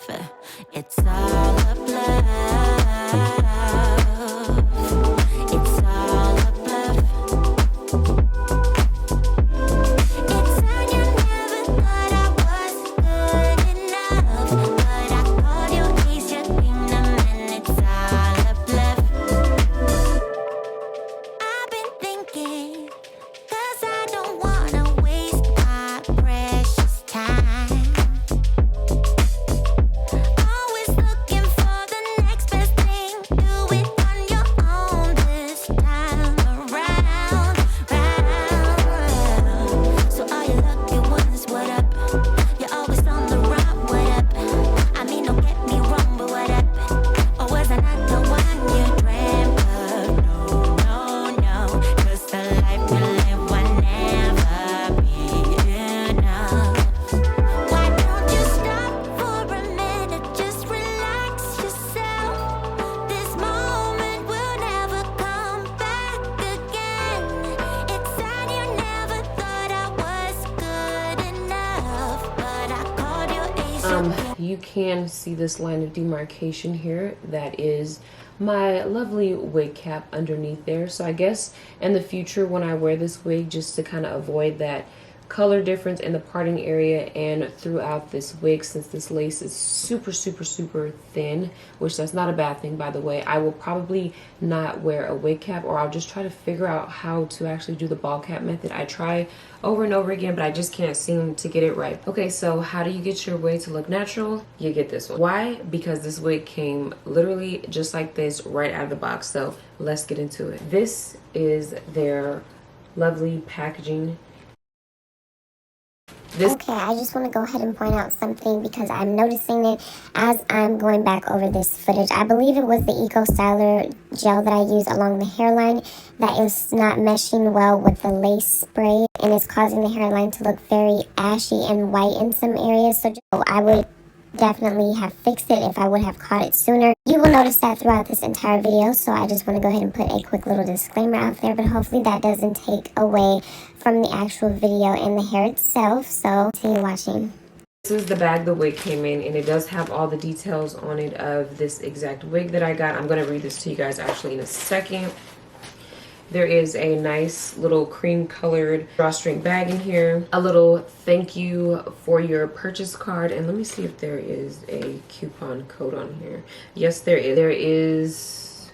bluff. It's all a bluff. It's all a bluff. It said you never thought I was good enough, but I called you Ace, your kingdom, and it's all a bluff. I've been thinking, 'cause I don't wanna waste my precious time. Always looking for the next best thing. Do it on your own this time around, round. So all you lucky ones, what up? You're always on the run, what up? I mean, don't get me wrong, but what up? Or was I not the one you dreamt of? No, no, no. 'Cause the life we live will never be enough. Why don't you stop for a minute? Just relax yourself. This moment will never come back again. It's sad you never thought I was good enough, but I called you Ace. You can see this line of demarcation here. That is my lovely wig cap underneath there. So I guess in the future when I wear this wig, just to kind of avoid that color difference in the parting area and throughout this wig, since this lace is super thin, which that's not a bad thing, by the way, I will probably not wear a wig cap, or I'll just try to figure out how to actually do the ball cap method. I try over and over again, but I just can't seem to get it right. Okay, so how do you get your wig to look natural? You get this one. Why? Because this wig came literally just like this right out of the box. So let's get into it. This is their lovely packaging. Okay, I just want to go ahead and point out something because I'm noticing it as I'm going back over this footage. I believe it was the Eco Styler gel that I used along the hairline that is not meshing well with the lace spray, and it's causing the hairline to look very ashy and white in some areas. So I would definitely have fixed it if I would have caught it sooner. You will notice that throughout this entire video, so I just want to go ahead and put a quick little disclaimer out there, but hopefully that doesn't take away from the actual video and the hair itself. So continue watching. This is the bag the wig came in, and it does have all the details on it of this exact wig that I got. I'm going to read this to you guys actually in a second. There is a nice little cream colored drawstring bag in here. A little thank you for your purchase card. And let me see if there is a coupon code on here. Yes, there is. There is.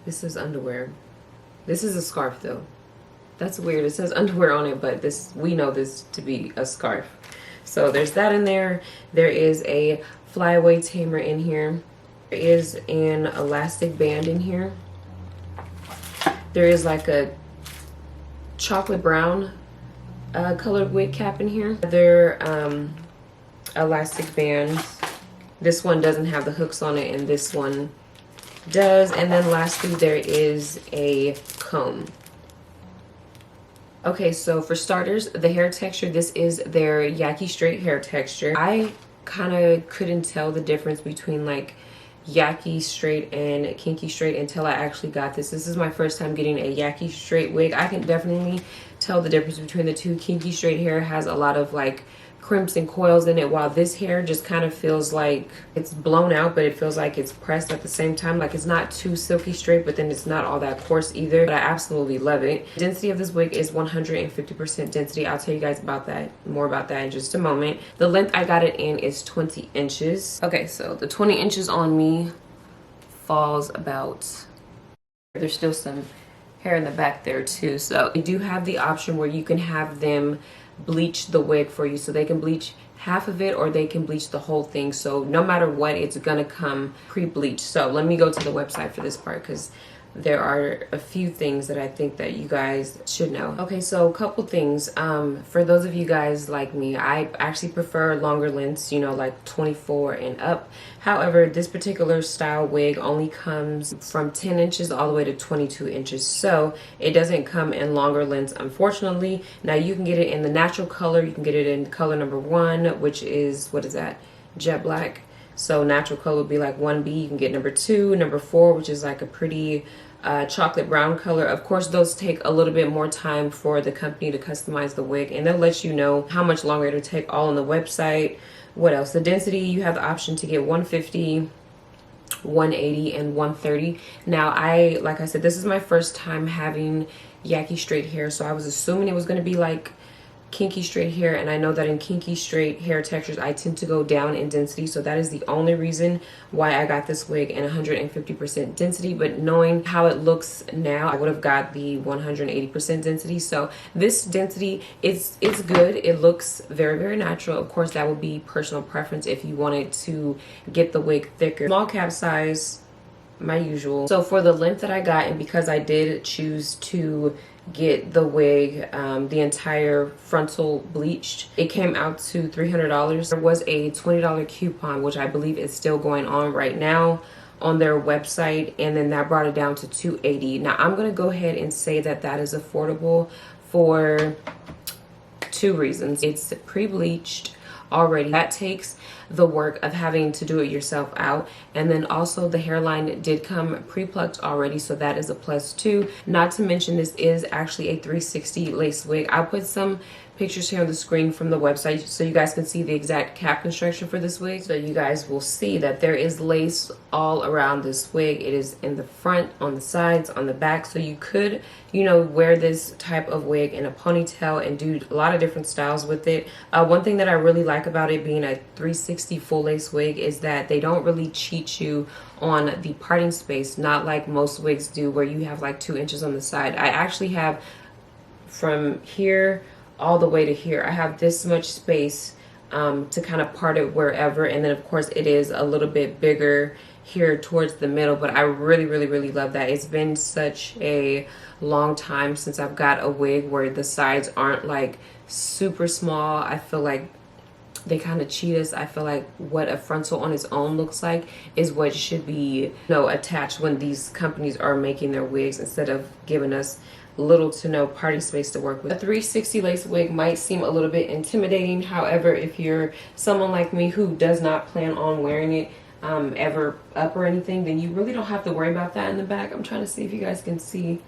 This is underwear. This is a scarf though. That's weird. It says underwear on it, but this, we know this to be a scarf. So there's that in there. There is a flyaway tamer in here. There is an elastic band in here. There is like a chocolate brown colored wig cap in here. Other elastic bands. This one doesn't have the hooks on it, and this one does. And then lastly, there is a comb. Okay, so for starters, the hair texture, this is their Yaki Straight Hair Texture. I kind of couldn't tell the difference between like Yaki Straight and Kinky Straight until I actually got this. This is my first time getting a Yaki Straight wig. I can definitely tell the difference between the two. Kinky Straight hair has a lot of like crimps and coils in it, while this hair just kind of feels like it's blown out, but it feels like it's pressed at the same time. Like it's not too silky straight, but then it's not all that coarse either. But I absolutely love it. Density of this wig is 150% density. I'll tell you guys about that, more about that in just a moment. The length I got it in is 20 inches. Okay, so the 20 inches on me falls about, there's still some hair in the back there too. So you do have the option where you can have them bleach the wig for you, so they can bleach half of it or they can bleach the whole thing. So no matter what, it's gonna come pre-bleached. So let me go to the website for this part because there are a few things that I think that you guys should know. Okay, so a couple things. For those of you guys like me, I actually prefer longer lengths, you know, like 24 and up. However, this particular style wig only comes from 10 inches all the way to 22 inches. So it doesn't come in longer lengths, unfortunately. Now you can get it in the natural color. You can get it in color number 1, which is, what is that? Jet black. So natural color would be like 1B. You can get number 2, number 4, which is like a pretty chocolate brown color. Of course, those take a little bit more time for the company to customize the wig, and they'll let you know how much longer it'll take all on the website. What else? The density, you have the option to get 150, 180, and 130. Now, like I said, this is my first time having Yaki Straight Hair, so I was assuming it was going to be like kinky straight hair, and I know that in kinky straight hair textures I tend to go down in density, so that is the only reason why I got this wig in 150% density. But knowing how it looks now, I would have got the 180% density. So this density it's good. It looks very, very natural. Of course, that would be personal preference if you wanted to get the wig thicker. Small cap size, my usual. So for the length that I got, and because I did choose to get the wig the entire frontal bleached, it came out to $300. There was a $20 coupon, which I believe is still going on right now on their website, and then that brought it down to $280. Now I'm gonna go ahead and say that that is affordable for two reasons. It's pre-bleached already. That takes the work of having to do it yourself out, and then also the hairline did come pre-plucked already, so that is a plus too. Not to mention, this is actually a 360 lace wig. I'll put some pictures here on the screen from the website so you guys can see the exact cap construction for this wig, so you guys will see that there is lace all around this wig. It is in the front, on the sides, on the back, so you could, you know, wear this type of wig in a ponytail and do a lot of different styles with it. One thing that I really like about it being a 360 full lace wig is that they don't really cheat you on the parting space, not like most wigs do where you have like 2 inches on the side. I actually have from here all the way to here. I have this much space to kind of part it wherever, and then of course it is a little bit bigger here towards the middle, but I really, really, really love that. It's been such a long time since I've got a wig where the sides aren't like super small. I feel like they kind of cheat us. I feel like what a frontal on its own looks like is what should be, you know, attached when these companies are making their wigs, instead of giving us little to no party space to work with. A 360 lace wig might seem a little bit intimidating. However, if you're someone like me who does not plan on wearing it ever up or anything, then you really don't have to worry about that in the back. I'm trying to see if you guys can see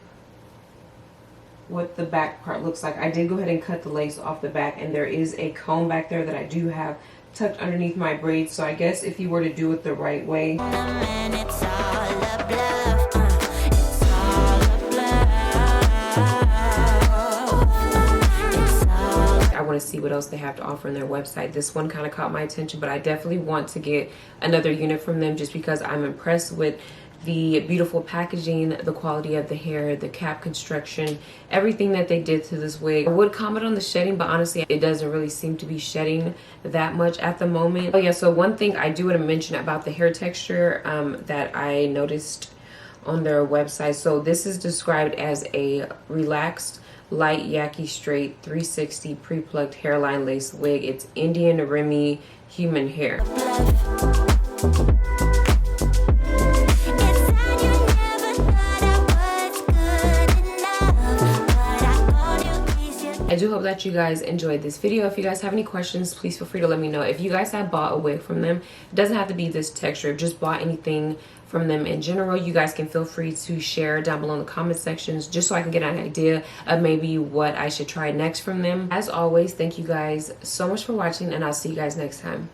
what the back part looks like. I did go ahead and cut the lace off the back, and there is a comb back there that I do have tucked underneath my braids. So I guess if you were to do it the right way, I want to see what else they have to offer on their website. This one kind of caught my attention, but I definitely want to get another unit from them just because I'm impressed with the beautiful packaging, the quality of the hair, the cap construction, everything that they did to this wig. I would comment on the shedding, but honestly it doesn't really seem to be shedding that much at the moment. Oh yeah, so one thing I do want to mention about the hair texture that I noticed on their website. So this is described as a relaxed, light Yaki Straight 360 pre-plucked hairline lace wig. It's Indian Remy human hair. I do hope that you guys enjoyed this video. If you guys have any questions, please feel free to let me know. If you guys have bought a wig from them, it doesn't have to be this texture. Just bought anything from them in general, you guys can feel free to share down below in the comment sections, just so I can get an idea of maybe what I should try next from them. As always, thank you guys so much for watching, and I'll see you guys next time.